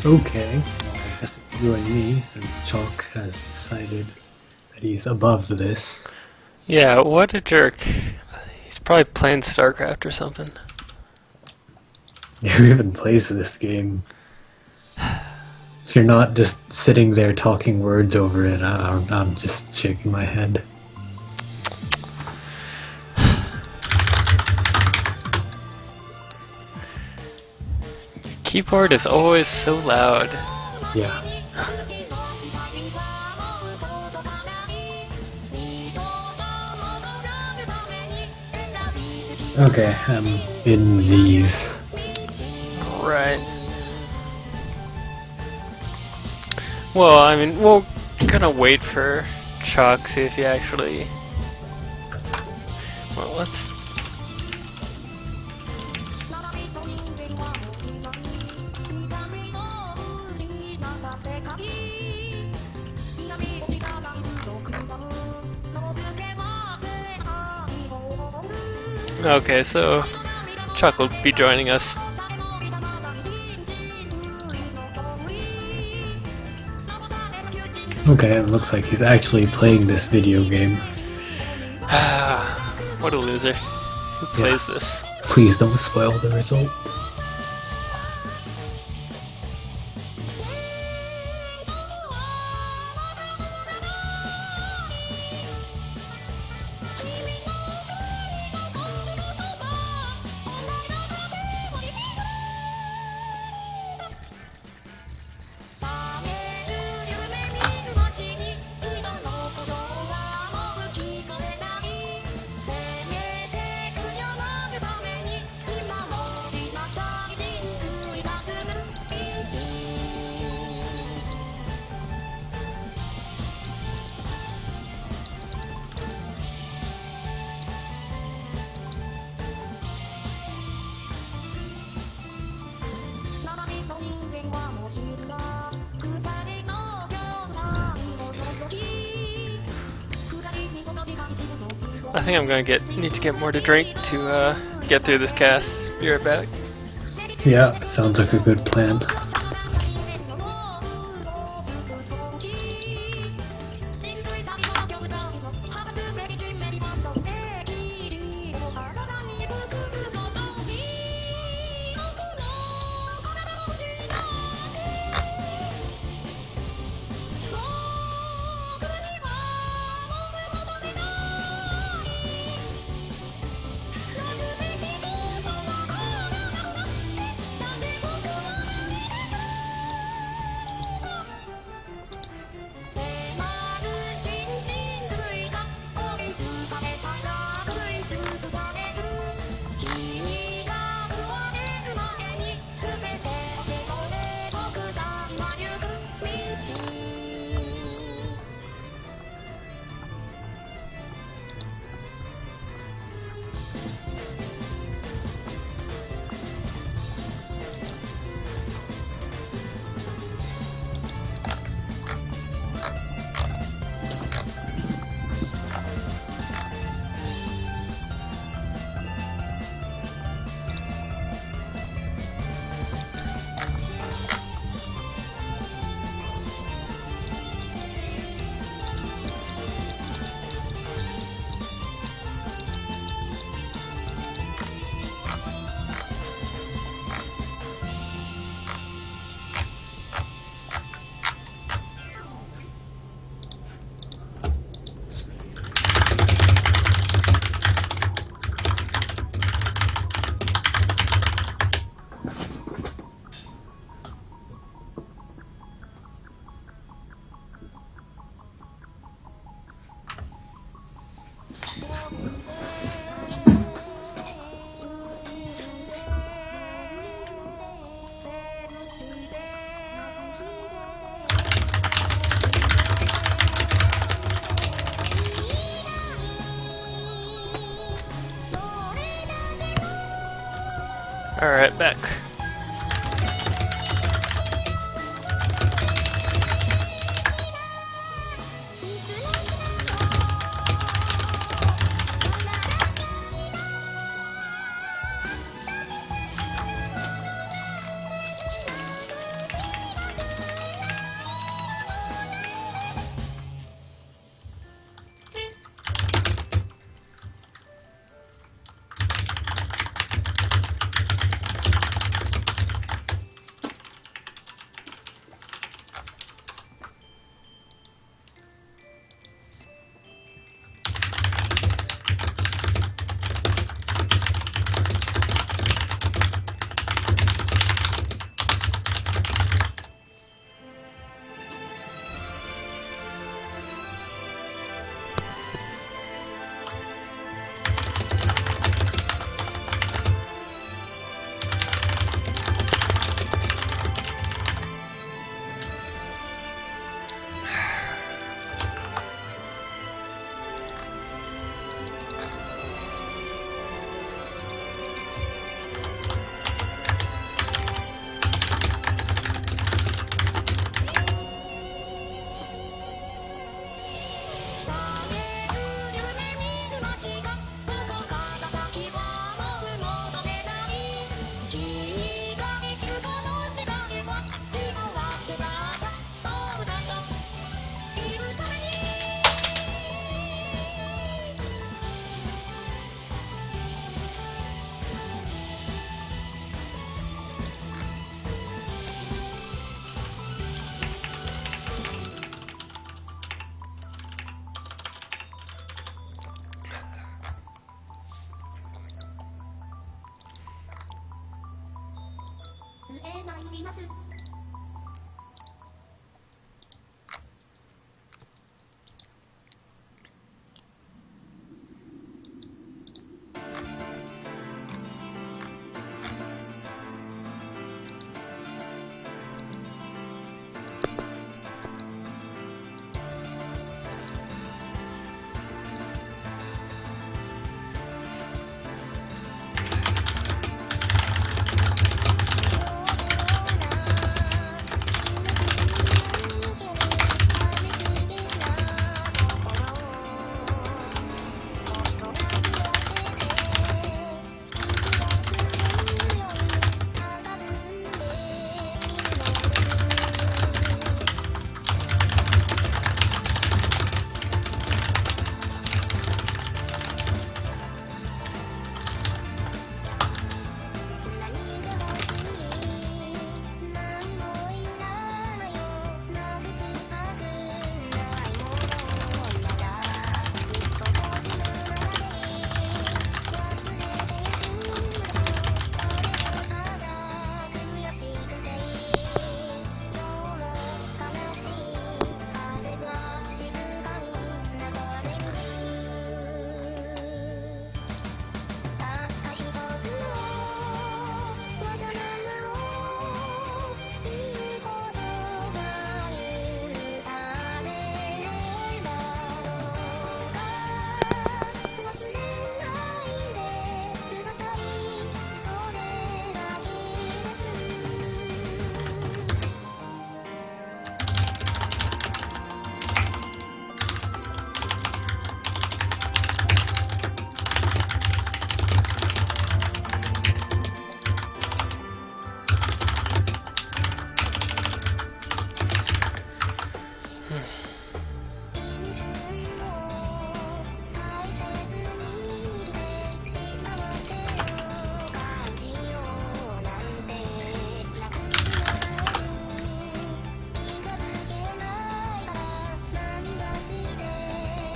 Okay, well, I guess it's you and me, since Chalk has decided that he's above this. Yeah, what a jerk. He's probably playing StarCraft or something. Who even plays this game? If you're not just sitting there talking words over it, I'm just shaking my head. Keyboard is always so loud. Yeah. Okay, I'm in Z's. Right. Well, I mean, we'll kind of wait for Chuck, see if he actually... Well, let's... Okay, so Chuck will be joining us. Okay, it looks like he's actually playing this video game. What a loser. Who plays this? Please don't spoil the result. I think I'm gonna need to get more to drink to get through this cast. Be right back. Yeah, sounds like a good plan. Alright, back.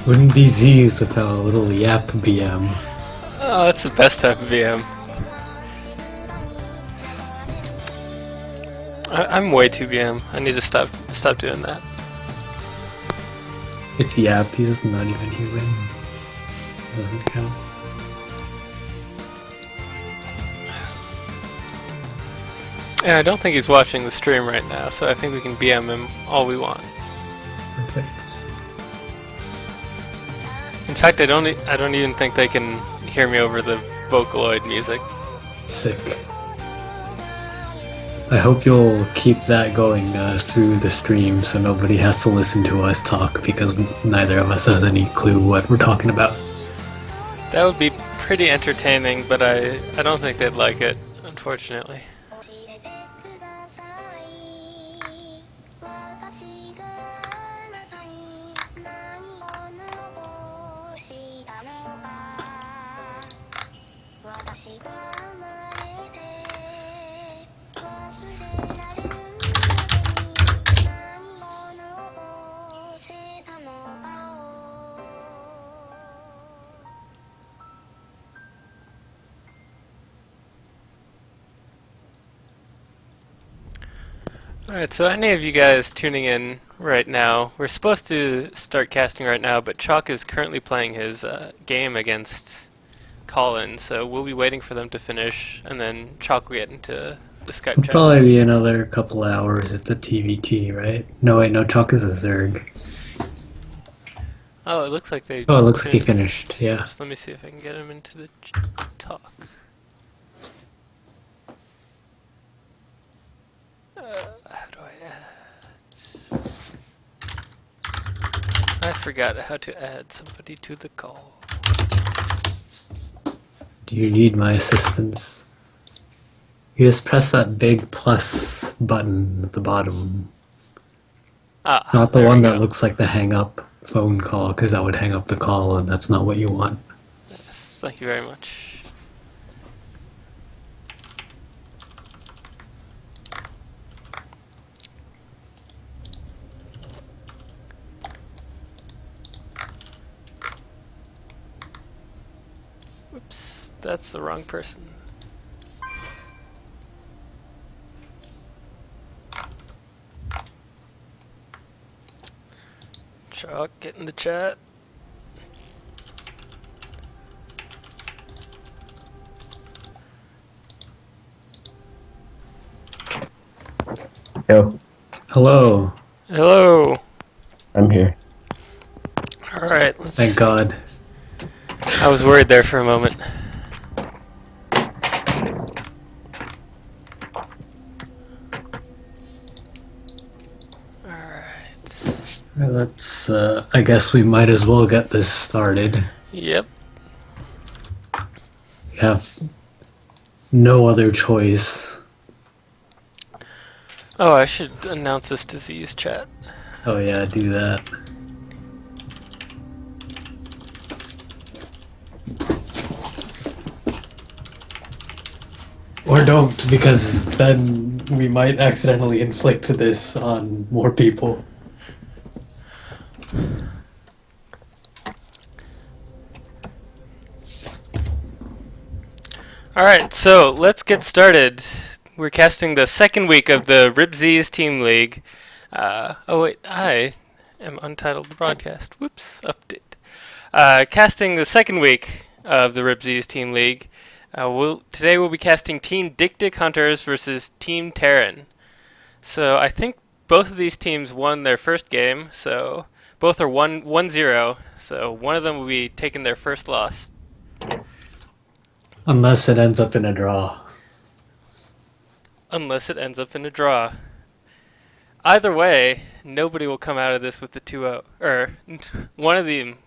Wouldn't be Z's without a little yap BM. Oh, that's the best type of VM. I'm way too VM. I need to stop doing that. It's yap, he's not even human. Doesn't count. Yeah, I don't think he's watching the stream right now, so I think we can BM him all we want. Perfect. In fact, I don't even think they can hear me over the Vocaloid music. Sick. I hope you'll keep that going through the stream so nobody has to listen to us talk, because neither of us has any clue what we're talking about. That would be pretty entertaining, but I don't think they'd like it, unfortunately. Alright, so any of you guys tuning in right now, we're supposed to start casting right now, but Chalk is currently playing his game against Colin, so we'll be waiting for them to finish, and then Chalk will get into the Skype chat. Probably be another couple hours. It's a TVT, right? No, wait, no, Chalk is a Zerg. Oh, it looks like they... Oh, it looks like he finished, yeah. Just let me see if I can get him into the talk. How do I add? I forgot how to add somebody to the call. Do you need my assistance? You just press that big plus button at the bottom. Ah, Not the there one we that go. looks like the hang up phone call, because that would hang up the call, and that's not what you want. Yes, thank you very much. Oops, that's the wrong person. Chalk, get in the chat. Yo, Hello. Hello. I'm here. All right. Let's. Thank God. I was worried there for a moment. All right. Let's. I guess we might as well get this started. Yep. We have no other choice. Oh, I should announce this to Z's chat. Oh yeah, do that. Or don't, because then we might accidentally inflict this on more people. Alright, so let's get started. We're casting the second week of the RZTL Team League. Oh wait, I am untitled broadcast. Whoops, update. Casting the second week of the RZTL Team League. Today we'll be casting Team DikDik Hunters versus Team Terran. So I think both of these teams won their first game, so both are 1-0, so one of them will be taking their first loss. Unless it ends up in a draw. Unless it ends up in a draw. Either way, nobody will come out of this with the 2-0. Or, one of them.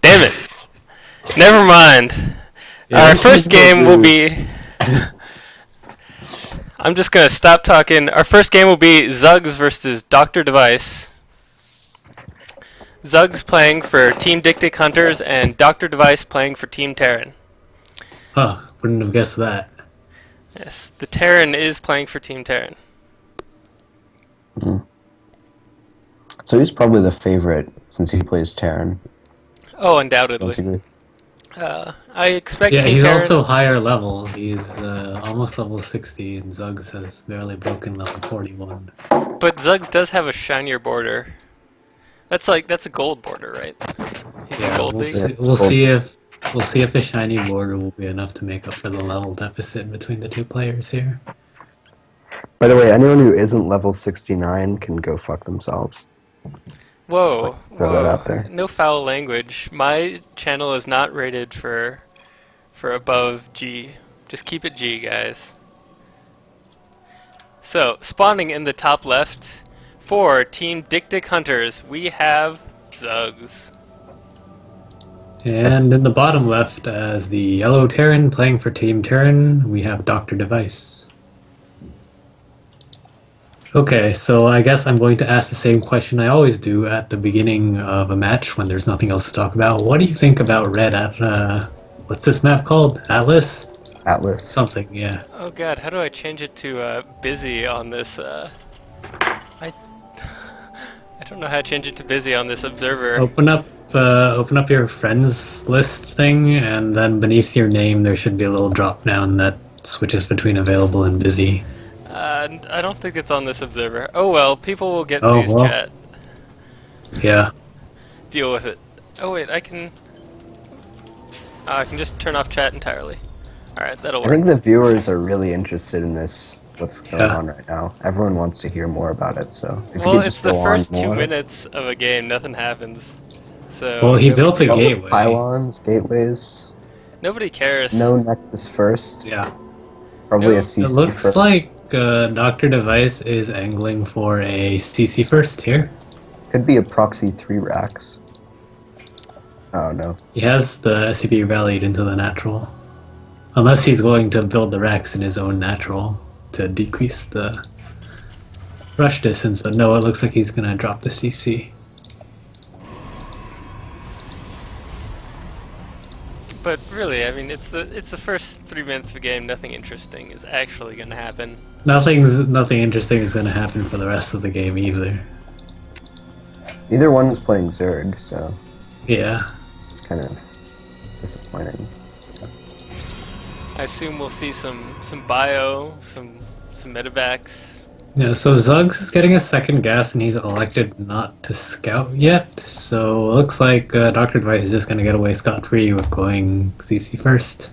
Damn it! Never mind. Yeah, Our first game will be... I'm just gonna stop talking. Our first game will be Zugs versus Dr. Device. Zugs playing for Team DikDik Hunters and Dr. Device playing for Team Terran. Huh, wouldn't have guessed that. Yes, the Terran is playing for Team Terran. Mm. So he's probably the favorite since he plays Terran. Oh, undoubtedly. Basically. I expect Yeah, Team he's Terran... also higher level. He's almost level 60, and Zugs has barely broken level 41. But Zugs does have a shinier border. That's a gold border, right? He's a gold we'll league. see, we'll see if the shiny border will be enough to make up for the level deficit between the two players here. By the way, anyone who isn't level 69 can go fuck themselves. Whoa, throw that out there. No foul language. My channel is not rated for above G. Just keep it G, guys. So, spawning in the top left for Team DikDik Hunters, we have Zugs. And in the bottom left, as the yellow Terran playing for Team Terran, we have Dr. Device. Okay, so I guess I'm going to ask the same question I always do at the beginning of a match when there's nothing else to talk about. What do you think about Red at, what's this map called? Atlas? Atlas. Something, yeah. Oh god, how do I change it to busy on this? I don't know how to change it to busy on this observer. Open up your friends list thing, and then beneath your name there should be a little drop down that switches between available and busy. I don't think it's on this observer. Oh well, people will get Oh, Z's well. chat. Yeah. Deal with it. Oh wait, I can just turn off chat entirely. Alright, that'll I work. think the viewers are really interested in this, what's going Yeah. on right now. Everyone wants to hear more about it, so if Well, you could it's just the go first on 2 more. minutes of a game, nothing happens. So Well, he nobody built a cares. gateway. Pylons, gateways, Nobody cares. no Nexus first, Yeah. probably No, a CC It looks first. like Dr. Device is angling for a CC first here. Could be a proxy 3 racks. Oh no. He has the SCP rallied into the natural. Unless he's going to build the racks in his own natural to decrease the rush distance, but no, it looks like he's going to drop the CC. But really, I mean, it's the first 3 minutes of a game. Nothing interesting is actually going to happen. Nothing interesting is going to happen for the rest of the game either. Neither one is playing Zerg, so Yeah. it's kind of disappointing. I assume we'll see some bio, some medevacs. Yeah, so Zuggs is getting a second gas and he's elected not to scout yet. So it looks like Dr. Device is just going to get away scot-free with going CC first.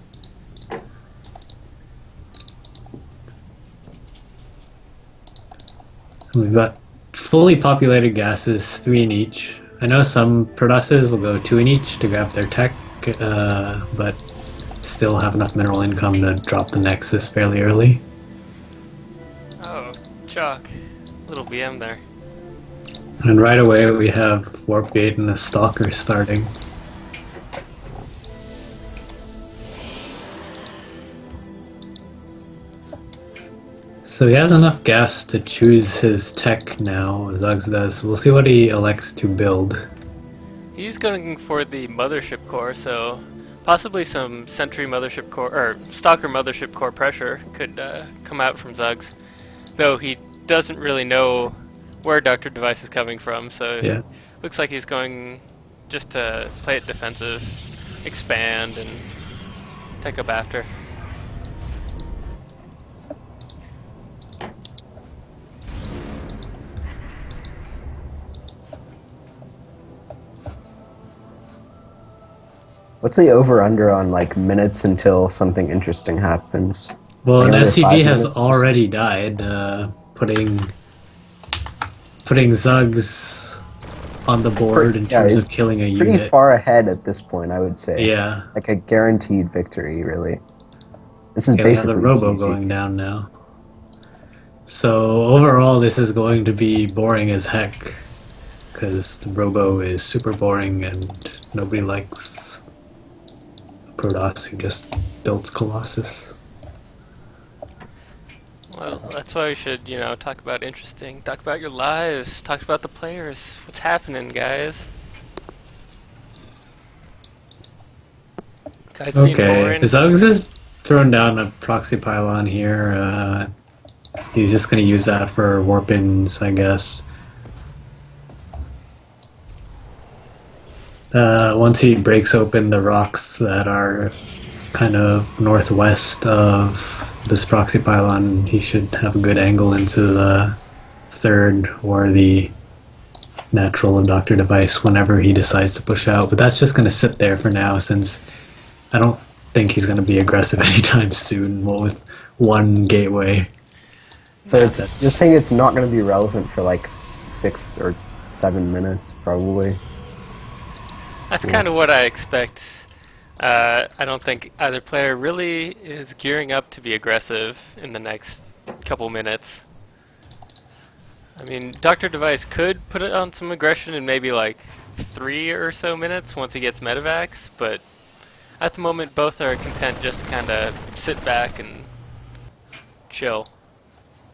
We've got fully populated gases, 3 in each. I know some Produces will go 2 in each to grab their tech, but still have enough mineral income to drop the Nexus fairly early. Oh, Chalk. Little BM there. And right away we have Warp Gate and a Stalker starting. So he has enough gas to choose his tech now, Zuggs does. We'll see what he elects to build. He's going for the Mothership Core, so possibly some Sentry Mothership Core, or Stalker Mothership Core pressure could come out from Zuggs. Though he doesn't really know where Dr. Device is coming from, so Yeah. looks like he's going just to play it defensive, expand, and take up after. What's the over/under on like minutes until something interesting happens? Well, Like an another SCV 5 has minutes? already died, putting Zuggs on the board in Yeah, terms he's of killing a Pretty unit. far ahead at this point, I would say. Yeah. Like a guaranteed victory, really. This is Yeah, we have basically the Robo GG. going down now. So overall, this is going to be boring as heck, because the Robo is super boring and nobody likes Protoss who just builds Colossus. Well, that's why we should, talk about interesting. Talk about your lives. Talk about the players. What's happening, guys? Guys being Okay, boring. Zuggs is throwing down a proxy pylon here. He's just going to use that for warp-ins, I guess. Once he breaks open the rocks that are kind of northwest of this proxy pylon, he should have a good angle into the third or the natural of Dr. Device whenever he decides to push out. But that's just going to sit there for now, since I don't think he's going to be aggressive anytime soon, well, with one gateway. So Yeah, it's that's- just saying it's not going to be relevant for like 6 or 7 minutes, probably. That's kind of what I expect. I don't think either player really is gearing up to be aggressive in the next couple minutes. I mean, Dr. Device could put it on some aggression in maybe like 3 or so minutes once he gets medevacs, but at the moment both are content just to kind of sit back and chill.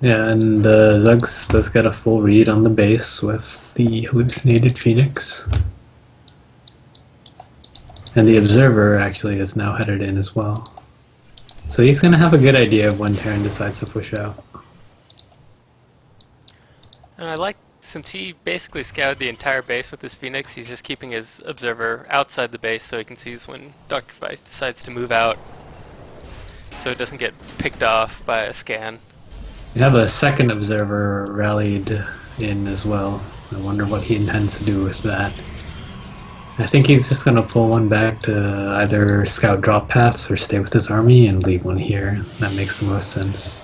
Yeah, and Zuggs does get a full read on the base with the hallucinated Phoenix. And the Observer actually is now headed in as well. So he's going to have a good idea of when Terran decides to push out. And I like, since he basically scouted the entire base with his Phoenix, he's just keeping his Observer outside the base so he can seize when Dr. Device decides to move out, so it doesn't get picked off by a scan. We have a second Observer rallied in as well. I wonder what he intends to do with that. I think he's just going to pull one back to either scout drop paths or stay with his army and leave one here. That makes the most sense.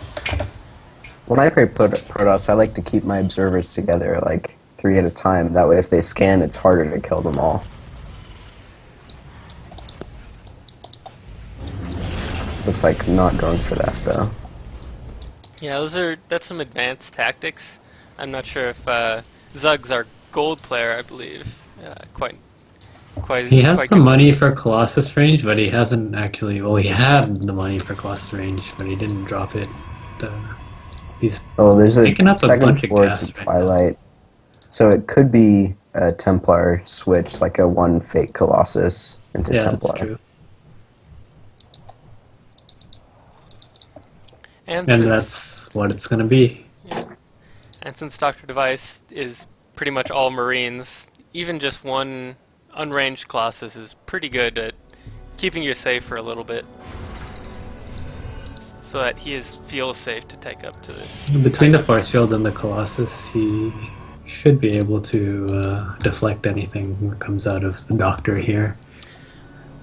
When I play Protoss, I like to keep my observers together, like 3 at a time. That way if they scan, it's harder to kill them all. Looks like not going for that, though. Yeah, that's some advanced tactics. I'm not sure if Zuggs, our gold player, I believe, quite. He has quite the good. money for Colossus range, but he hasn't actually. Well, he had the money for Colossus range, but he didn't drop it. He's Oh, there's a picking up a second bunch of floor gas to right now. Twilight. So it could be a Templar switch, like a 1 fake Colossus into Yeah, Templar. that's true. And And since, that's what it's going to be. and since Dr. Device is pretty much all Marines, even just one unranged Colossus is pretty good at keeping you safe for a little bit. so that he feels safe to take up to this. Between the force field and the Colossus, he should be able to deflect anything that comes out of the Doctor here.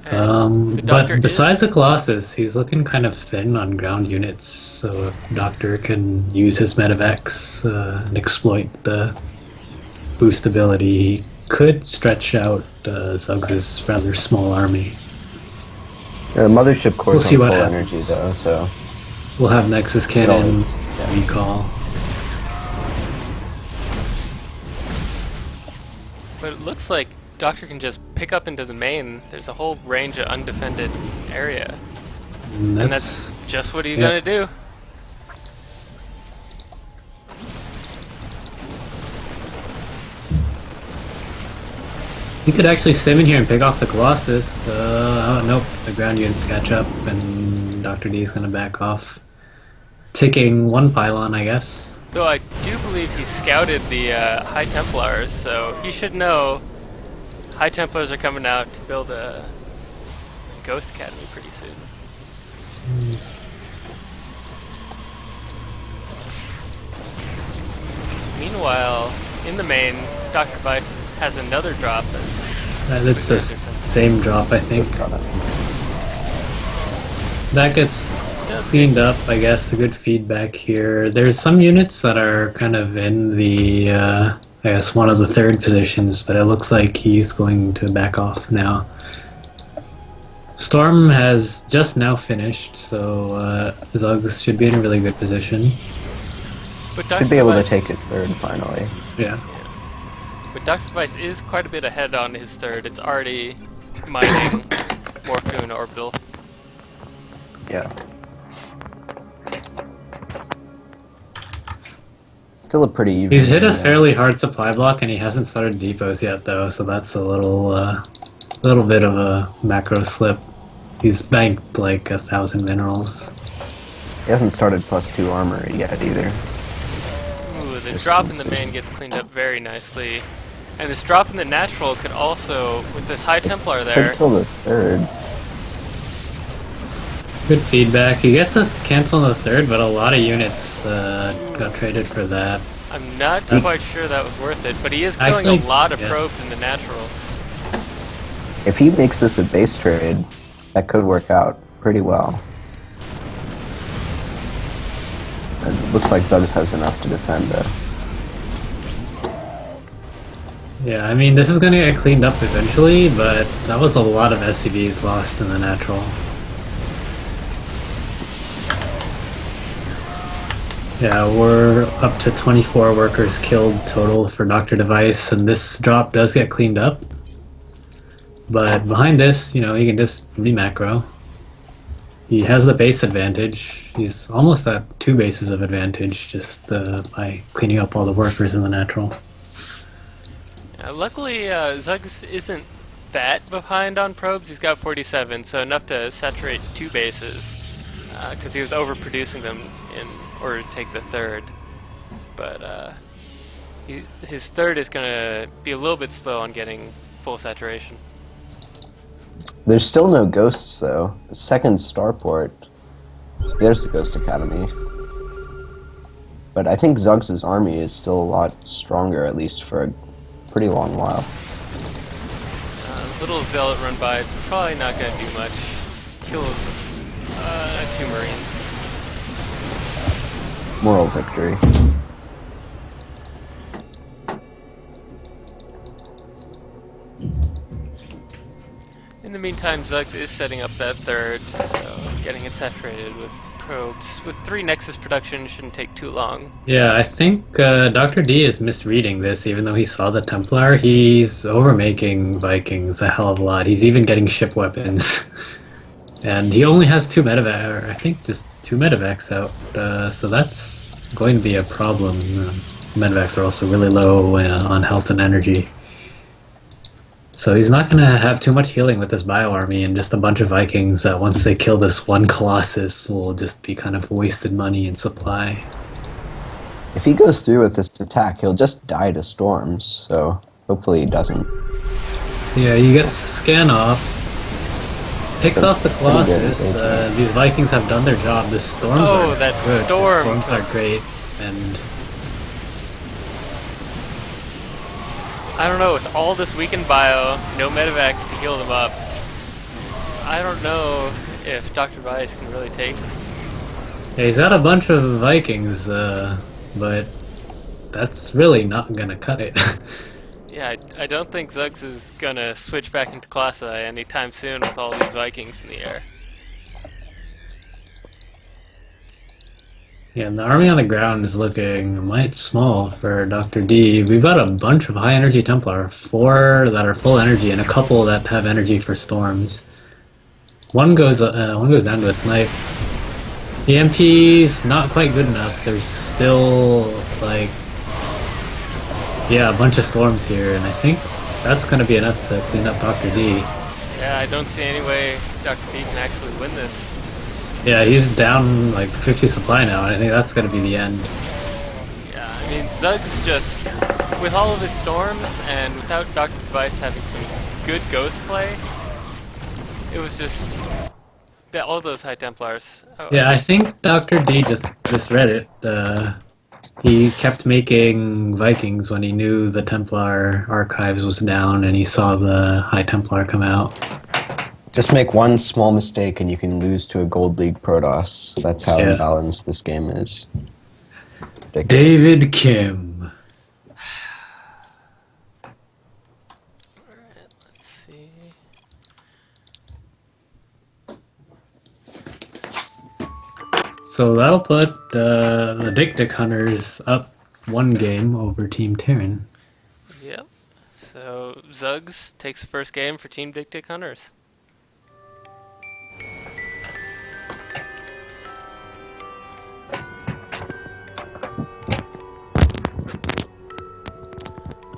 And the Doctor But besides is- the Colossus, he's looking kind of thin on ground units, so if Doctor can use his Medivacs and exploit the boost ability, he could stretch out Zuggs' rather small army. The mothership We'll core's see on what full happens. energy though, so We'll have Nexus Cannon yeah. recall. But it looks like Doctor can just pick up into the main. There's a whole range of undefended area. And And that's just what he's yeah. gonna do. He could actually stem in here and pick off the Colossus. Oh, nope. The ground units catch up, and Dr. D is going to back off. Taking one pylon, I guess. Though I do believe he scouted the High Templars, so he should know High Templars are coming out to build a Ghost Academy pretty soon. Meanwhile, in the main, Dr. Vice has another drop. It's the same drop, I think. just caught up. That gets cleaned up, I guess. A good feedback here. There's some units that are kind of in the, I guess, one of the third positions, but it looks like he's going to back off now. Storm has just now finished, so Zuggs should be in a really good position. But Should be able to Vice- take his third finally. Yeah. But Dr. Vice is quite a bit ahead on his third. It's already mining Morphoon Orbital. Yeah. Still a pretty even. He's hit a game, fairly hard supply block, and he hasn't started depots yet, though, so that's a little bit of a macro slip. He's banked like 1,000 minerals. He hasn't started +2 armor yet either. Ooh, the Just drop in the insane. main gets cleaned up very nicely. And this drop in the natural could also, with this High Templar there, Could kill the third. Good feedback. He gets a cancel in the third, but a lot of units got traded for that. I'm not quite sure that was worth it, but he is killing Actually, a lot of yeah. probes in the natural. If he makes this a base trade, that could work out pretty well. It looks like Zuggs has enough to defend though. Yeah, I mean, this is gonna get cleaned up eventually, but that was a lot of SCVs lost in the natural. Yeah, we're up to 24 workers killed total for Dr. Device, and this drop does get cleaned up. But behind this, you know, he can just re-macro. He has the base advantage. He's almost at 2 bases of advantage just by cleaning up all the workers in the natural. Luckily, Zuggs isn't that behind on probes. He's got 47, so enough to saturate 2 bases, because he was overproducing them in order to take the third. But his third is going to be a little bit slow on getting full saturation. There's still no ghosts though. Second starport. There's the Ghost Academy. But I think Zuggs' army is still a lot stronger, at least for a pretty long while. Little Zealot run by, it's probably not going to do much. Kill 2 Marines. Moral victory. In the meantime, Zuggs is setting up that third, so getting it saturated with probes. With 3 Nexus production, shouldn't take too long. Yeah, I think Dr. D is misreading this, even though he saw the Templar. He's overmaking Vikings a hell of a lot. He's even getting ship weapons. And he only has 2 medevacs, or I think just 2 medevacs out, so that's going to be a problem. Medevacs are also really low on health and energy. So he's not going to have too much healing with this bio army, and just a bunch of Vikings that once they kill this one Colossus will just be kind of wasted money and supply. If he goes through with this attack, he'll just die to storms, so hopefully he doesn't. Yeah, he gets the scan off. picks So, off the pretty good Colossus. engagement. These Vikings have done their job. The storms Oh, are that good. storm. The storms are great, and I don't know, with all this weakened bio, no medevacs to heal them up, I don't know if Dr. Vice can really take them. yeah, he's got a bunch of Vikings, but that's really not gonna cut it. Yeah, I don't think Zuggs is gonna switch back into Colossi anytime soon with all these Vikings in the air. Yeah, and the army on the ground is looking might small for Dr. D. We've got a bunch of high energy Templar, 4 that are full energy, and a couple that have energy for storms. One goes down to a snipe. The MP's not quite good enough. There's still like, yeah, a bunch of storms here, and I think that's going to be enough to clean up Dr. D. Yeah, I don't see any way Dr. D can actually win this. Yeah, he's down like 50 supply now, and I think that's going to be the end. Yeah, I mean, Zuggs just, with all of his storms, and without Dr. Device having some good ghost play, it was just, all those High Templars. Oh, Yeah, I think Dr. D just read it. He kept making Vikings when he knew the Templar archives was down and he saw the High Templar come out. Just make one small mistake and you can lose to a Gold League Protoss. That's how Yeah. imbalanced this game is. Ridiculous. David Kim. Alright, let's see. So that'll put the DikDik Hunters up 1 game over Team Terran. Yep. So, Zuggs takes the first game for Team DikDik Hunters.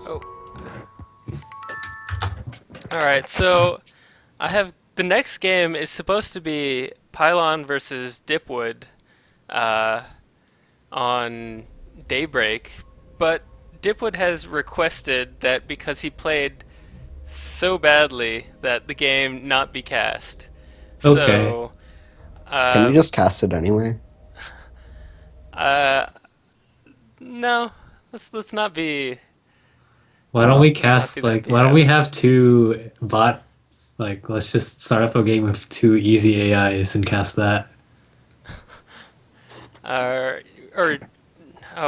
Oh. Alright, so I have the next game is supposed to be Pylon versus Dipwood on Daybreak, but Dipwood has requested that because he played so badly that the game not be cast. Okay. So, Can you just cast it anyway? no, let's not be. Why don't we Let's not cast do that, like? Why don't yeah. we have 2 bot? Like, let's just start up a game with 2 easy AIs and cast that. Or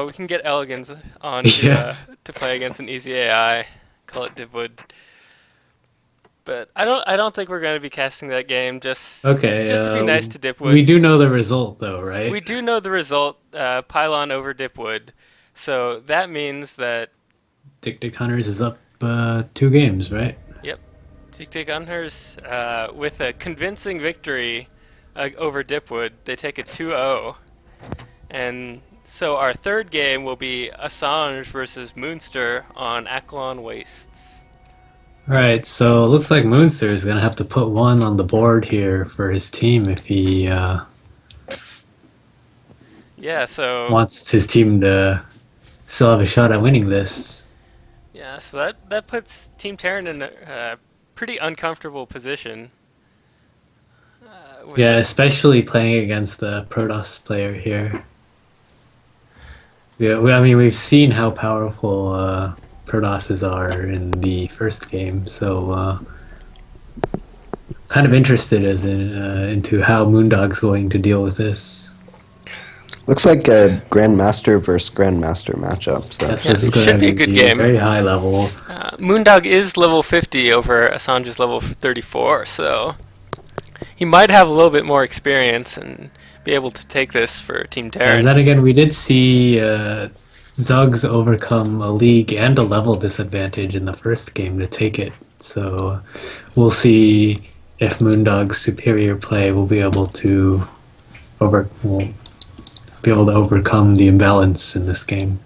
we can get Elegans on Yeah. to play against an easy AI. Call it Dipwood. But I don't think we're going to be casting that game. Just Okay. to be nice to Dipwood. We do know the result, though, right? We do know the result. Pylon over Dipwood. So that means that DikDik Hunters is up 2 games, right? DikDik Hunters, with a convincing victory over Dipwood, they take a 2-0. And so our third game will be Assange versus Moonster on Aklon Wastes. Alright, so it looks like Moonster is gonna have to put 1 on the board here for his team if he Yeah, so wants his team to still have a shot at winning this. yeah, so that puts Team Terran in a pretty uncomfortable position. With- Yeah, especially playing against the Protoss player here. Yeah, I mean, we've seen how powerful Protosses are in the first game, so kind of interested into how Moondog's going to deal with this. Looks like a Grandmaster versus Grandmaster matchup. So Yes, Yeah, this is it going should to be a good game. Very high level. Moondog is level 50 over Assange's level 34, so he might have a little bit more experience and be able to take this for Team Terran. And then again, we did see Zuggs overcome a league and a level disadvantage in the first game to take it. So we'll see if Moondog's superior play will be able to overcome the imbalance in this game.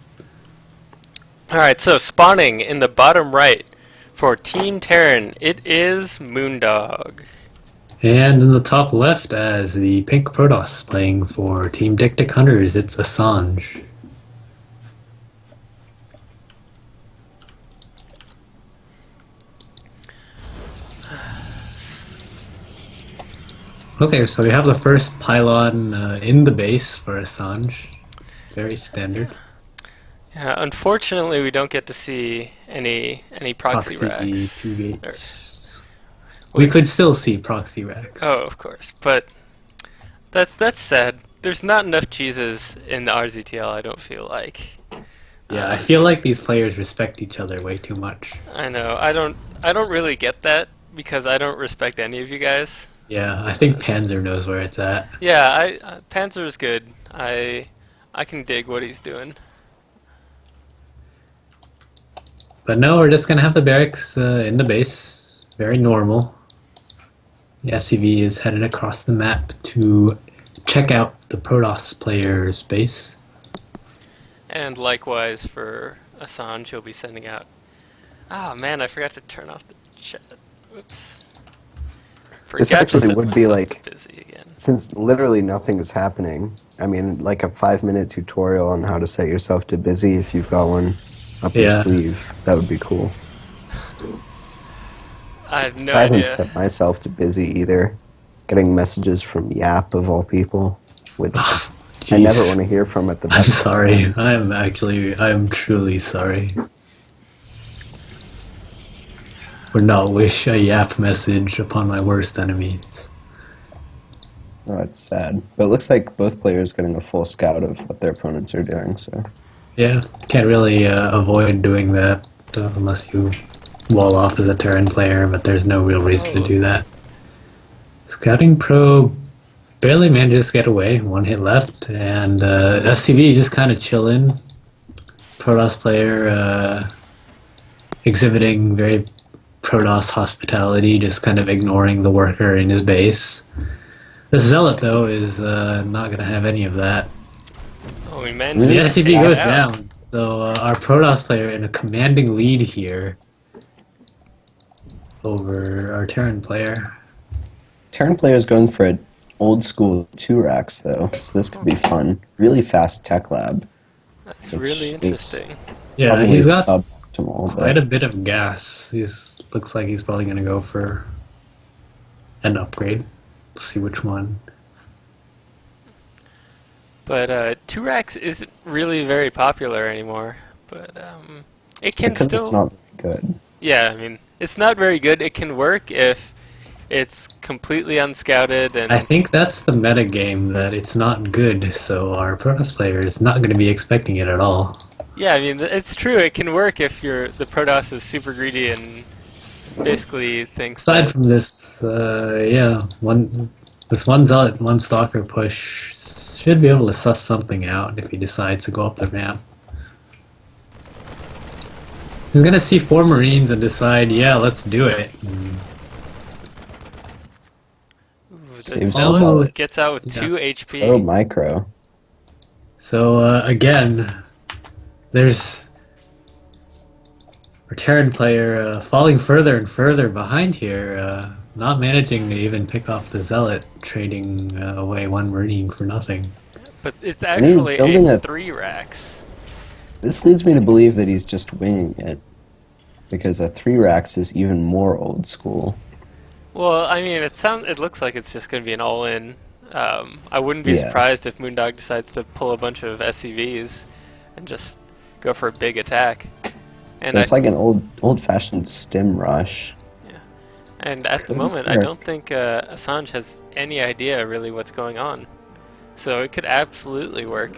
Alright, so spawning in the bottom right for Team Terran, it is Moondog. And in the top left, as the pink Protoss playing for Team DikDik Hunters, it's Assange. Okay, so we have the first pylon in the base for Assange. It's very standard. Yeah, unfortunately, we don't get to see any proxy racks. 2 gates. We could still see proxy racks. Oh, of course, but that's sad. There's not enough cheeses in the RZTL. I don't feel like. Yeah, I feel like these players respect each other way too much. I know. I don't really get that because I don't respect any of you guys. Yeah, I think Panzer knows where it's at. Yeah, Panzer's good. I can dig what he's doing. But no, we're just gonna have the barracks in the base. Very normal. The SCV is headed across the map to check out the Protoss player's base. And likewise for Assange, he'll be sending out... Ah, man, I forgot to turn off the chat. Whoops. This actually would be like, busy again. Since literally nothing is happening, I mean, like a 5-minute tutorial on how to set yourself to busy if you've got one up your sleeve. That would be cool. I have no I haven't idea. set myself to busy either. Getting messages from Yap of all people, which I never want to hear from at the I'm best sorry. times. I'm truly sorry. Would not wish a Yap message upon my worst enemies. Oh, it's sad. But it looks like both players getting a full scout of what their opponents are doing, so... Yeah, can't really avoid doing that unless you wall off as a Terran player, but there's no real reason to do that. Scouting Pro barely manages to get away, 1 hit left, and SCV just kind of chilling. Protoss player exhibiting very Protoss hospitality, just kind of ignoring the worker in his base. The Zealot, though, is not going to have any of that. Oh, we managed The to SCV take goes it out. down, so our Protoss player in a commanding lead here over our Terran player. Terran player is going for an old school 2 racks, though, so this could be fun. Really fast tech lab. That's which really is interesting. Yeah, Probably he's got suboptimal, quite but a bit of gas. Looks like he's probably going to go for an upgrade. We'll see which one. But 2 racks isn't really very popular anymore. But it can because still... it's not very good. Yeah, I mean, it's not very good. It can work if it's completely unscouted and... I think that's the meta game, that it's not good, so our Protoss player is not going to be expecting it at all. Yeah, I mean, it's true. It can work if the Protoss is super greedy and basically thinks Aside that... from this, this one Zealot, one Stalker push should be able to suss something out if he decides to go up the ramp. He's gonna see 4 Marines and decide, yeah, let's do it. Saves Zealot themselves. gets out with Yeah. 2 HP. Oh, micro. So again, there's our Terran player falling further and further behind here, not managing to even pick off the Zealot, trading away 1 Marine for nothing. But it's actually building a a- 3 racks. This leads me to believe that he's just winging it, because a 3 racks is even more old school. Well, I mean, it looks like it's just going to be an all-in. I wouldn't be Yeah. surprised if Moondog decides to pull a bunch of SCVs and just go for a big attack. And So it's like an old-fashioned stim rush. and at the Could moment, I work. don't think Assange has any idea really what's going on. So it could absolutely work.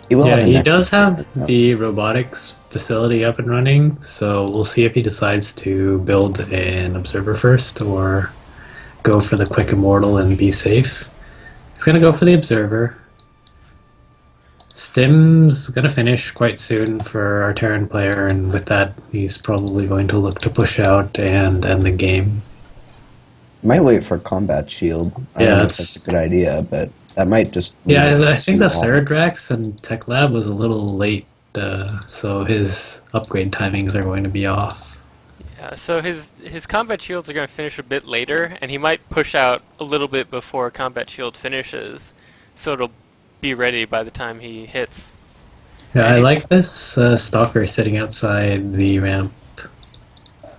He will Yeah, have a he Nexus does have cannon. the robotics facility up and running, so we'll see if he decides to build an observer first or go for the quick immortal and be safe. He's gonna go for the observer. Stim's gonna finish quite soon for our Terran player, and with that, he's probably going to look to push out and end the game. Might wait for combat shield. I Yeah, don't know if that's- that's a good idea, but that might just... Yeah, I think the too long. third Rex and Tech Lab was a little late, so his upgrade timings are going to be off. Yeah, so his combat shields are going to finish a bit later, and he might push out a little bit before combat shield finishes, so it'll be ready by the time he hits. Yeah, I like this Stalker sitting outside the ramp,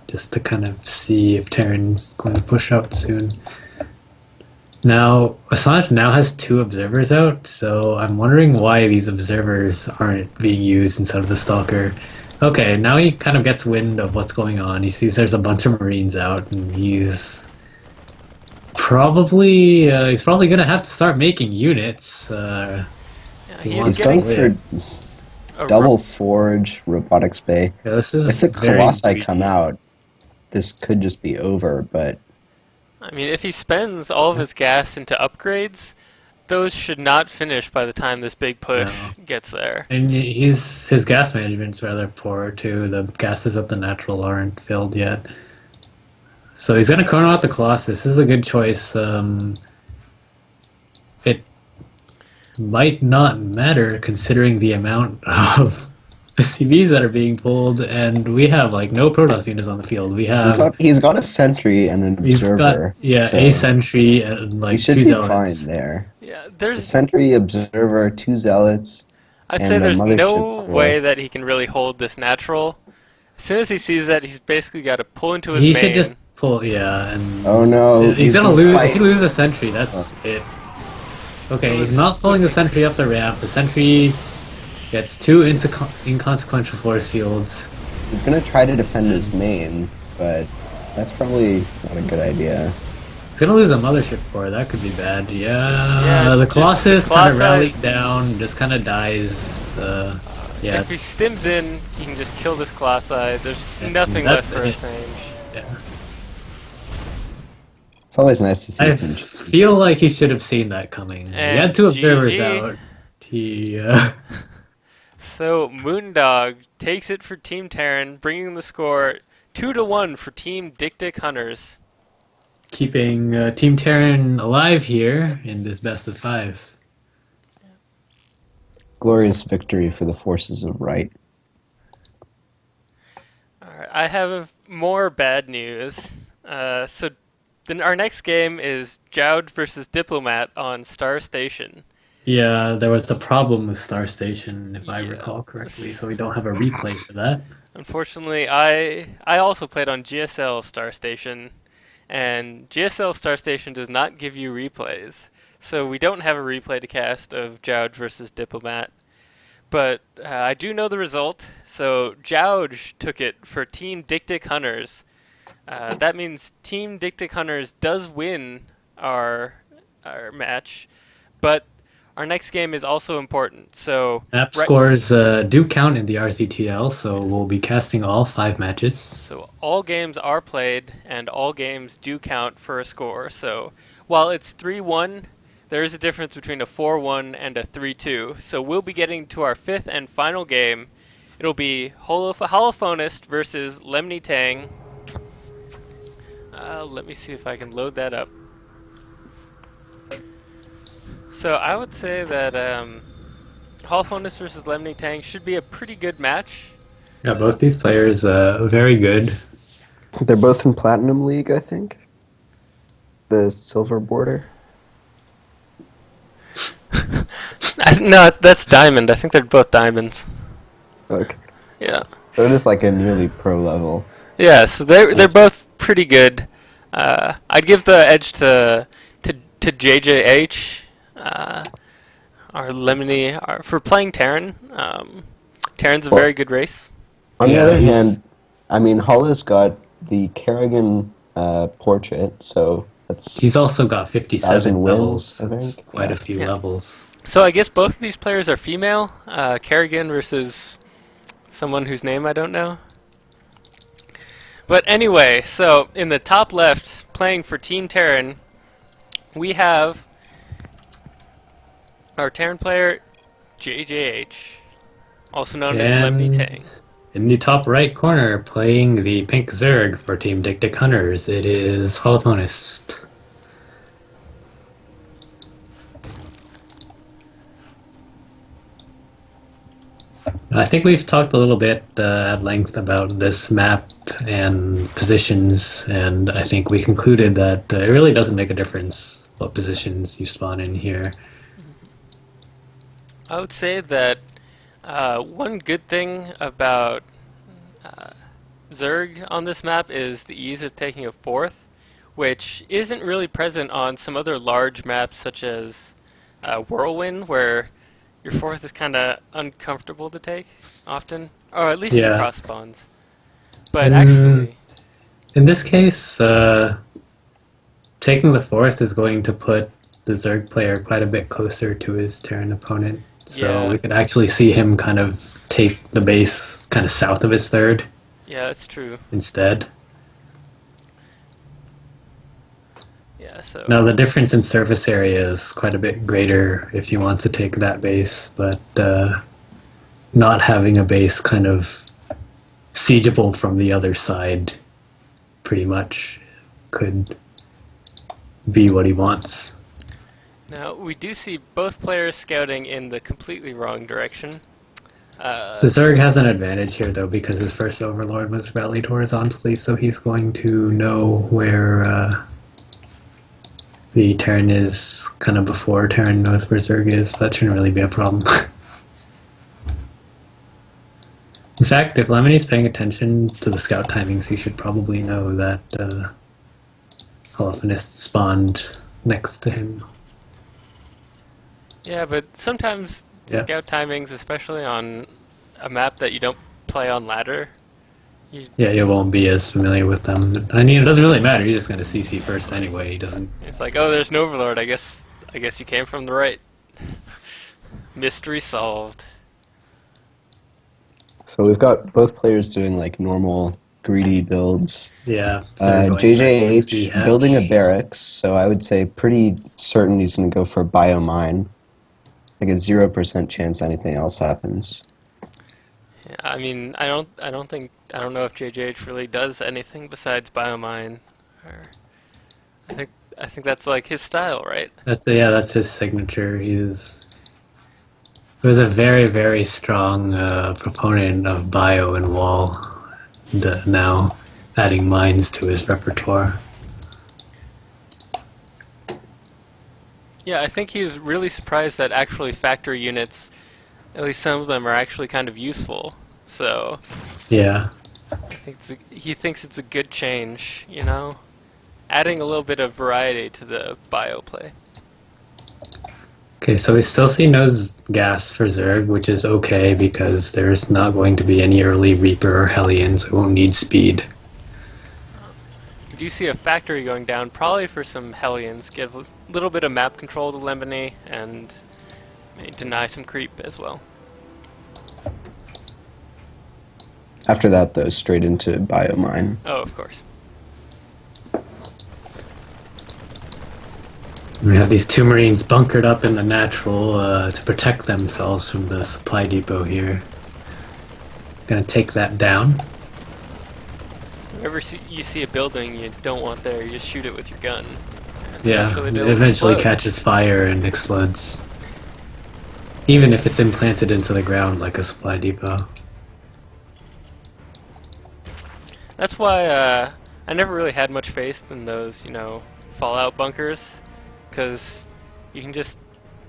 just to kind of see if Terran's going to push out soon. Now, Assange now has 2 observers out, so I'm wondering why these observers aren't being used instead of the stalker. Okay, now he kind of gets wind of what's going on. He sees there's a bunch of Marines out, and he's probably gonna have to start making units. Yeah, He he's wants He's to going getting for a double forge robotics bay. Yeah, this is If the very Colossi greedy. come out, this could just be over, but I mean, if he spends all of his gas into upgrades, those should not finish by the time this big push No. gets there. And his gas management's rather poor too. The gases up the natural aren't filled yet. So he's gonna chrono out the Colossus. This is a good choice. It might not matter considering the amount of CVs that are being pulled, and we have like no Protoss units on the field. he's got a sentry and an He's got observer. a So sentry and he like should 2 be fine zealots. there. Yeah, A sentry, observer, 2 zealots, I'd say and a there's mothership no core. way that he can really hold this natural. As soon as he sees that, he's basically got to pull into his He main. should just pull, yeah, and Oh no, he's gonna gonna lose. fight. If he loses a sentry, that's it. Okay, he's not pulling the sentry up the ramp. The sentry gets 2 inconsequential force fields. He's gonna try to defend his main, but that's probably not a good idea. He's gonna lose a mothership core. That could be bad. Yeah, Yeah, the just Colossus the kind of Colossi- rallies down, just kind of dies. Yeah, If he stims in, he can just kill this Colossi. There's nothing that's left for it. his range. yeah. It's always nice to see I some. feel like he should have seen that coming. He And had 2 observers GG. out. He So Moondog takes it for Team Terran, bringing the score 2-1 for Team DikDik Hunters. keeping Team Terran alive here in this best of 5. Glorious victory for the forces of right. Alright, I have more bad news. So then our next game is Joud versus Diplomat on Star Station. Yeah, there was a problem with Star Station, if I Yeah. recall correctly, so we don't have a replay for that. Unfortunately, I also played on GSL Star Station, and GSL Star Station does not give you replays. So we don't have a replay to cast of Joud versus Diplomat. But I do know the result. So Jouge took it for Team DikDik Hunters. That means Team DikDik Hunters does win our match, but our next game is also important. So Map right- scores do count in the RZTL, so we'll be casting all 5 matches. So all games are played, and all games do count for a score. So while it's 3-1, there is a difference between a 4-1 and a 3-2. So we'll be getting to our 5th and final game. It'll be Holophonist versus Lemny Tang. Let me see if I can load that up. So I would say that Holophonist versus Lemny Tang should be a pretty good match. Yeah, both these players very good. They're both in Platinum League, I think. The silver border. No, that's Diamond. I think they're both Diamonds. Okay. Yeah. So it is like a nearly pro level. Yeah, so they're both pretty good. I'd give the edge to JJH, or Lemony, for playing Terran. Terran's a very good race. On the Yeah, other he's- hand, I mean, Hollow's got the Kerrigan portrait, so that's He's also got 57 1,000 levels. wills, I That's think. quite Yeah. a few Yeah. levels. So I guess both of these players are female. Kerrigan versus someone whose name I don't know. But anyway, so in the top left, playing for Team Terran, we have our Terran player, JJH, also known as Lemny Tang. In the top right corner, playing the pink Zerg for Team DikDik Hunters, it is Holophonist. I think we've talked a little bit at length about this map and positions, and I think we concluded that it really doesn't make a difference what positions you spawn in here. I would say that one good thing about Zerg on this map is the ease of taking a 4th. which isn't really present on some other large maps such as Whirlwind, where your fourth is kind of uncomfortable to take often, or at least in Yeah. cross spawns. But actually, In this case, taking the fourth is going to put the Zerg player quite a bit closer to his Terran opponent. So Yeah. we could actually see him kind of take the base kind of south of his third yeah, that's true. instead. Yeah, so Now the difference in surface area is quite a bit greater if you want to take that base, but not having a base kind of siegeable from the other side pretty much could be what he wants. now we do see both players scouting in the completely wrong direction. The Zerg has an advantage here though because his first Overlord was rallied horizontally, so he's going to know where the Terran is kind of before Terran knows where Zerg is, but that shouldn't really be a problem. In fact, if Lemony's paying attention to the scout timings, he should probably know that Holophonists spawned next to him. Yeah, but sometimes Yeah. scout timings, especially on a map that you don't play on ladder, Yeah, you won't be as familiar with them. I mean, it doesn't really matter. You're just going to CC first anyway. He doesn't. it's like, oh, there's an Overlord. I guess you came from the right. Mystery solved. So we've got both players doing like normal greedy builds. Yeah. so they're going JJH for the building a hatch. barracks, so I would say pretty certain he's going to go for biomine. Like a 0% chance anything else happens. Yeah, I mean, I don't know if JJH really does anything besides biomine. Or I think that's like his style, right? That's his signature. He was a very, very strong proponent of bio and wall, and now adding mines to his repertoire. Yeah, I think he was really surprised that actually factory units, at least some of them, are actually kind of useful. So Yeah. I think he thinks it's a good change, you know, adding a little bit of variety to the bio play. Okay, so we still see no gas for Zerg, which is okay because there's not going to be any early Reaper or Hellions, so we won't need speed. We do see a factory going down, probably for some Hellions, give a little bit of map control to Lemony, and may deny some creep as well. After that, though, straight into biomine. Oh, of course. We have these two Marines bunkered up in the natural to protect themselves from the supply depot here. Gonna take that down. Whenever you see a building you don't want there, you just shoot it with your gun. And Yeah, eventually it they'll eventually explode. catches fire and explodes. Even if it's implanted into the ground like a supply depot. That's why I never really had much faith in those, Fallout bunkers, because you can just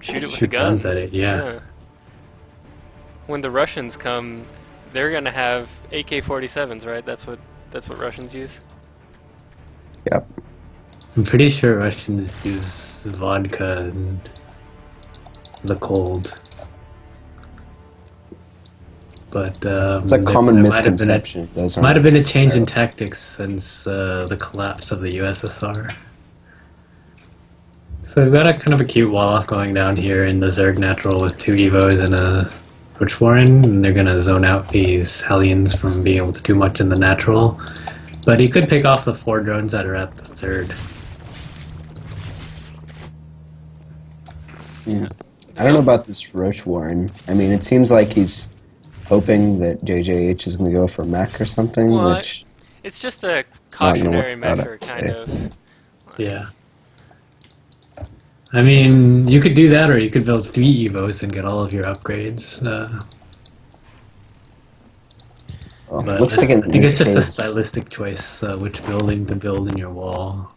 shoot it with a Shoot gun. guns at it, yeah. When the Russians come, they're gonna have AK-47s, right? That's what Russians use. Yep. I'm pretty sure Russians use vodka and the cold. But It's a common misconception. Those Might have aren't been a change in terrible. tactics since the collapse of the USSR. So we've got a kind of a cute wall-off going down here in the Zerg natural with two Evos and a Witch Warren, and they're gonna zone out these Hellions from being able to do much in the natural. But he could pick off the 4 drones that are at the third. Yeah. I don't know about this Roach Warren. I mean, it seems like he's hoping that JJH is going to go for mech or something, Well, which... It's just a not gonna cautionary work out, measure, I'd kind say. of. Yeah. I mean, you could do that, or you could build 3 Evos and get all of your upgrades. Well, But looks like in I think this it's just a case, stylistic choice, which building to build in your wall.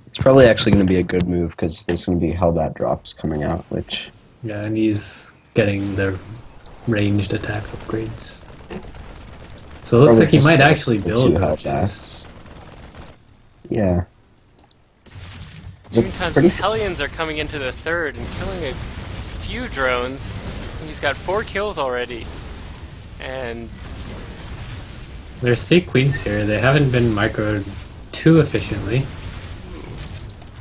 it's probably actually going to be a good move because there's going to be Hellbat drops coming out, which... Yeah, and he's getting the ranged attack upgrades. So it looks probably like he just might the- actually the build two roaches. Hellbats. Yeah. Meantime, some Hellions are coming into the third and killing a few drones. He's got 4 kills already. And There's 3 queens here. They haven't been microed too efficiently.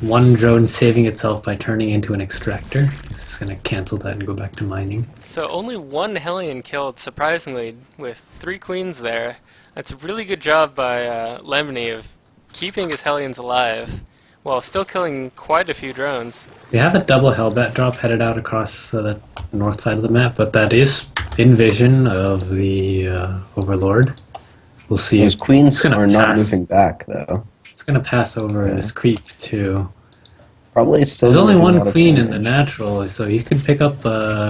One drone saving itself by turning into an extractor. He's just gonna cancel that and go back to mining. so only 1 Hellion killed, surprisingly, with 3 queens there. That's a really good job by Lemony of keeping his Hellions alive while still killing quite a few drones. They have a double Hellbat drop headed out across the north side of the map, but that is in vision of the Overlord. We'll see. Those queens are not pass. moving back, though. It's gonna pass over this creep too. Probably still. There's only doing a one lot of queen in the damage. natural, so you could pick up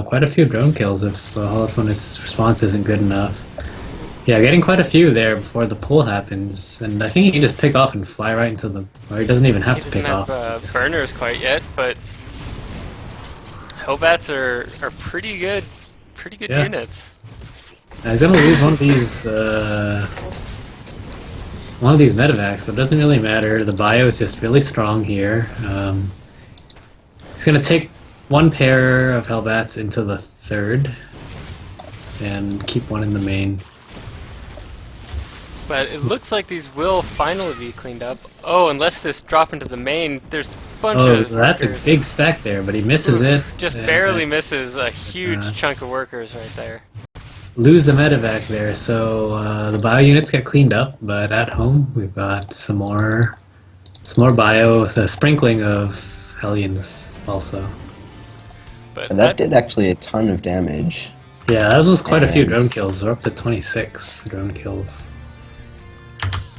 quite a few drone kills if Holophonus' response isn't good enough. Yeah, getting quite a few there before the pull happens, and I think he can just pick off and fly right into the... Or he doesn't even have He to doesn't pick have off. burners quite yet, but Hellbats are pretty good Yeah. units. Now he's gonna lose one of these medevacs, so it doesn't really matter. The bio is just really strong here. He's gonna take 1 pair of Hellbats into the third and keep 1 in the main. But it looks like these will finally be cleaned up. Oh, unless this drop into the main, there's a bunch of That's a workers. big stack there, but he misses it. Just and, barely misses a huge uh, chunk of workers right there. lose the medevac there, so the bio units get cleaned up, but at home we've got some more bio with a sprinkling of Hellions also. But And that did actually a ton of damage. Yeah, that was quite a few And- drone kills. We're up to 26 drone kills.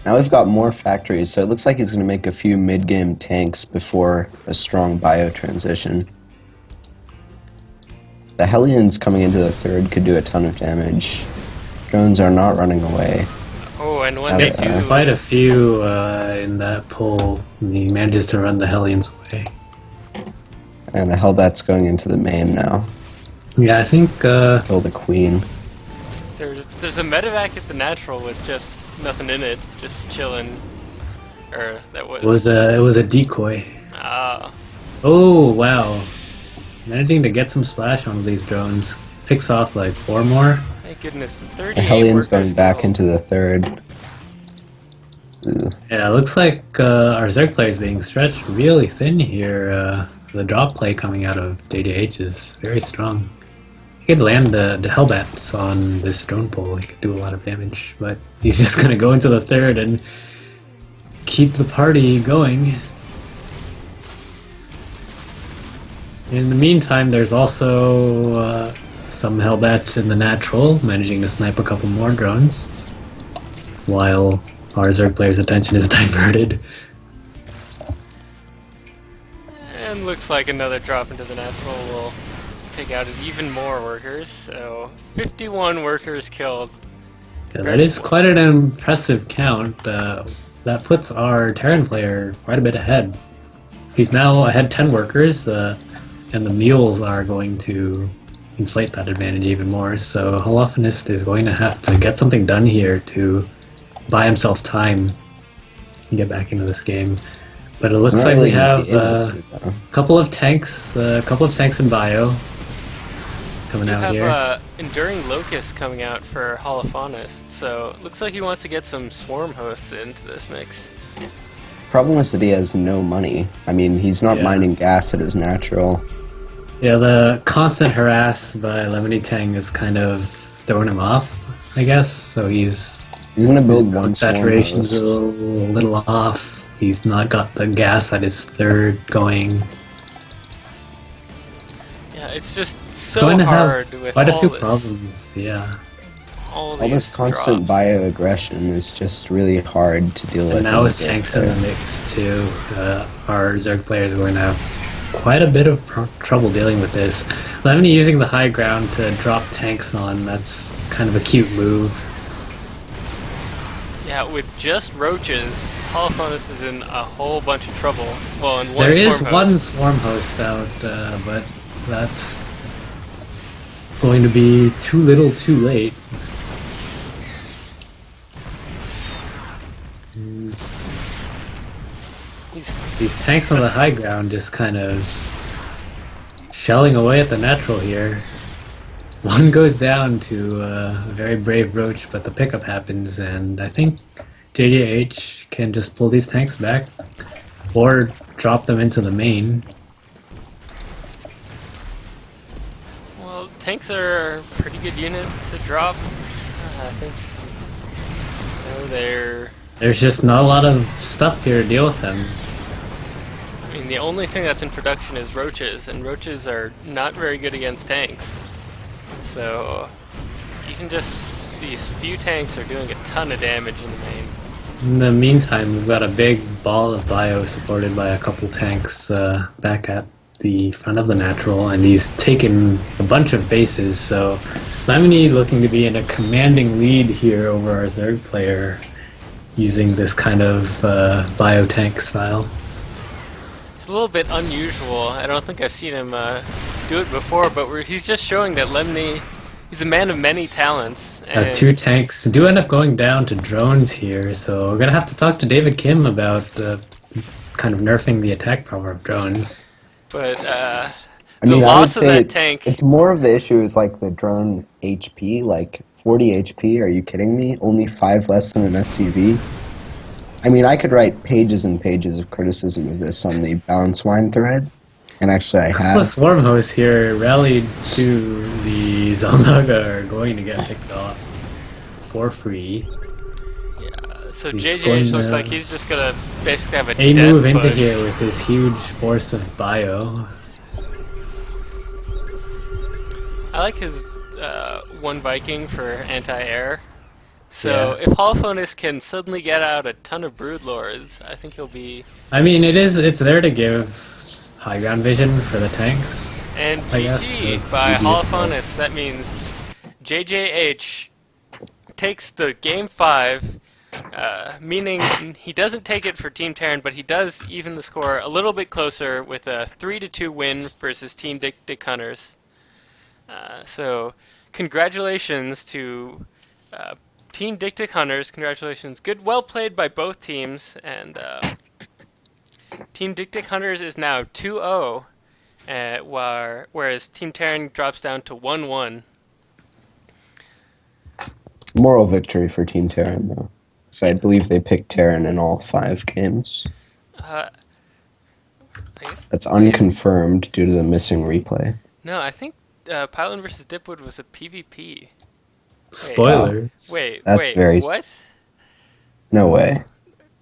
Now we've got more factories, so it looks like he's going to make a few mid-game tanks before a strong bio transition. The Hellions coming into the third could do a ton of damage. Drones are not running away. oh, and when They they are. do, Quite a few in that pull. He manages to run the Hellions away. And the Hellbat's going into the main now. Yeah, I think Kill the queen. there's a medevac at the natural with just nothing in it, just chilling. Or that was it was a decoy. ah. Oh wow, managing to get some splash on these drones. Picks off like 4 more. Thank goodness. The 38 Hellion's workers going back killed. into the third. Ooh. Yeah, it looks like our Zerg player is being stretched really thin here. The drop play coming out of JDH is very strong. He could land the Hellbats on this drone pole. He could do a lot of damage, but he's just gonna go into the third and keep the party going. In the meantime, there's also some Hellbats in the natural, managing to snipe a couple more drones, while our Zerg player's attention is diverted. And looks like another drop into the natural will take out even more workers. So 51 workers killed. Yeah, that is quite an impressive count. That puts our Terran player quite a bit ahead. He's now ahead 10 workers, and the mules are going to inflate that advantage even more. So Holophonist is going to have to get something done here to buy himself time and get back into this game. But it looks Not like really we gonna have be able a to, though. couple of tanks in bio coming You out have here. Enduring Locust coming out for Holophonist, so it looks like he wants to get some swarm hosts into this mix. Problem is that he has no money. I mean, he's not Yeah. mining gas at his natural. Yeah, the constant harass by Lemony Tang is kind of throwing him off, I guess. So he's He's going to build one swarm saturation's host. a little off. He's not got the gas at his third going. Yeah, it's just so Going to hard have with quite a all few this, problems. Yeah, all All this these constant drops. bio aggression is just really hard to deal with. and now with as a tanks in the player. mix too, our Zerg players are going to have quite a bit of trouble dealing with this. Lemony using the high ground to drop tanks on. That's kind of a cute move. Yeah, with just roaches, Holophonus is in a whole bunch of trouble. Well, in one There is swarm one host. swarm host out, but that's going to be too little too late. These tanks on the high ground just kind of shelling away at the natural here. One goes down to a very brave Roach, but the pickup happens, and I think JJH can just pull these tanks back or drop them into the main. Well, tanks are a pretty good unit to drop. I think There's just not a lot of stuff here to deal with them. I mean, the only thing that's in production is roaches, and roaches are not very good against tanks. So, even just these few tanks are doing a ton of damage in the main. In the meantime, we've got a big ball of bio supported by a couple tanks back at the front of the natural, and he's taken a bunch of bases, so Lemony looking to be in a commanding lead here over our Zerg player using this kind of bio tank style. It's a little bit unusual. I don't think I've seen him do it before, but he's just showing that Lemony, he's a man of many talents. And Two tanks do end up going down to drones here, so we're going to have to talk to David Kim about kind of nerfing the attack power of drones. But I the mean, I would loss of say that tank... it's more of the issue is like the drone HP, like 40 HP, are you kidding me? Only 5 less than an SCV? I mean, I could write pages and pages of criticism of this on the Balance Wine thread, and actually I have. The Swarm host here rallied to the Zalnaga are going to get picked off for free. Yeah, so He's JJ going looks to- like he's just gonna basically have a A death move into push. here with his huge force of bio. I like his one Viking for anti-air. So Yeah. if Holophonus can suddenly get out a ton of Broodlords, I think he'll be... I mean, it's there to give high ground vision for the tanks. And I guess, GG the by GG is Holophonus. That means JJH takes the game 5, meaning he doesn't take it for Team Terran, but he does even the score a little bit closer with a 3-2 win versus Team DikDik Hunters. So congratulations to Team DikDik Hunters. Congratulations. Well played by both teams. And Team DikDik Hunters is now 2-0. Whereas Team Terran drops down to 1-1. Moral victory for Team Terran, though. So I believe they picked Terran in all 5 games. I guess, That's unconfirmed due to the missing replay. no, I think Pylon versus Dipwood was a PvP. Spoiler. Wait, That's wait, very- what? No way.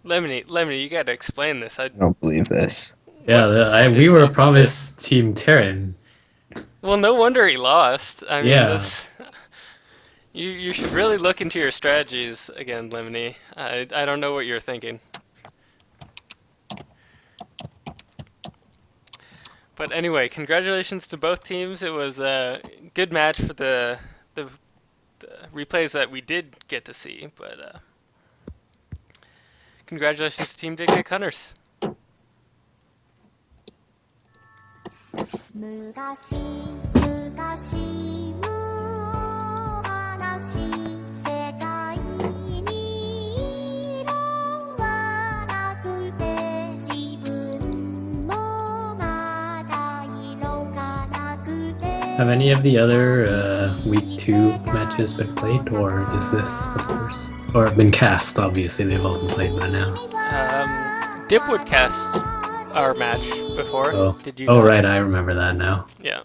Lemony, you gotta explain this. I don't believe this. Yeah, what we is were up with promised Team Terran. Well, no wonder he lost. I mean, Yeah. you should really look into your strategies again, Lemony. I don't know what you're thinking. But anyway, congratulations to both teams. It was a good match for the replays that we did get to see. But congratulations to Team DikDik Hunters. 昔昔の話世界に異論はなくて自分もまだ色がなくて Have any of the other week 2 matches been played, or is this the first? Or have been cast? Obviously, they've all been played by now. Dipwood cast our match before. Oh, Did you? oh know? right, I remember that now. Yeah.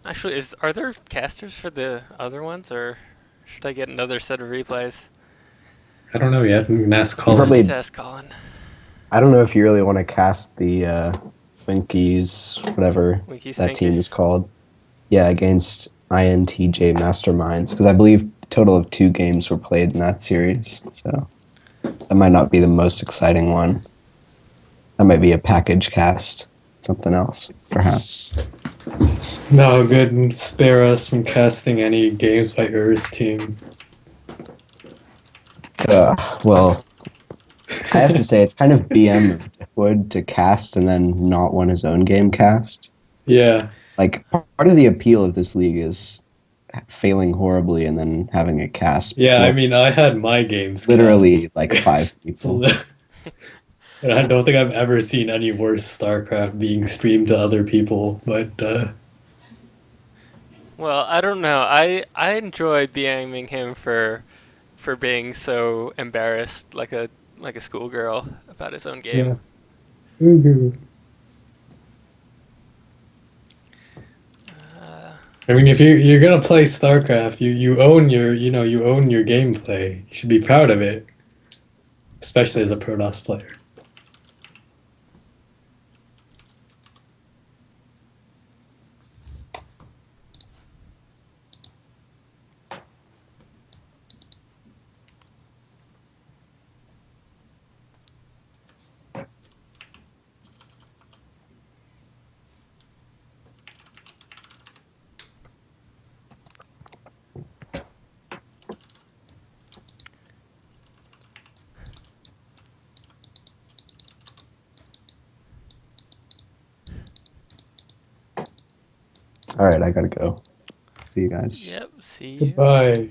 Actually, are there casters for the other ones, or should I get another set of replays? I don't know yet. I'm gonna ask Colin. Probably- Let's ask Colin. I don't know if you really want to cast the Winkies, whatever Winkies, that team Stinkies. is called. Yeah, against INTJ Masterminds, because I believe a total of 2 games were played in that series. So that might not be the most exciting one. That might be a package cast, something else, perhaps. No, good. Spare us from casting any games by Ur's team. Well, I have to say it's kind of BM of Wood to cast and then not want his own game cast. Yeah. Like, part of the appeal of this league is failing horribly and then having a cast. Yeah, I before. mean, I had my games Literally cast. like 5 So people. and I don't think I've ever seen any worse StarCraft being streamed to other people, but Well, I don't know. I enjoy BMing him for being so embarrassed, like a schoolgirl about his own game. yeah. Mhm. I mean, if you're gonna play StarCraft, you own your you own your gameplay. You should be proud of it, especially as a Protoss player. All right, I gotta go. See you guys. Yep. See you. Goodbye.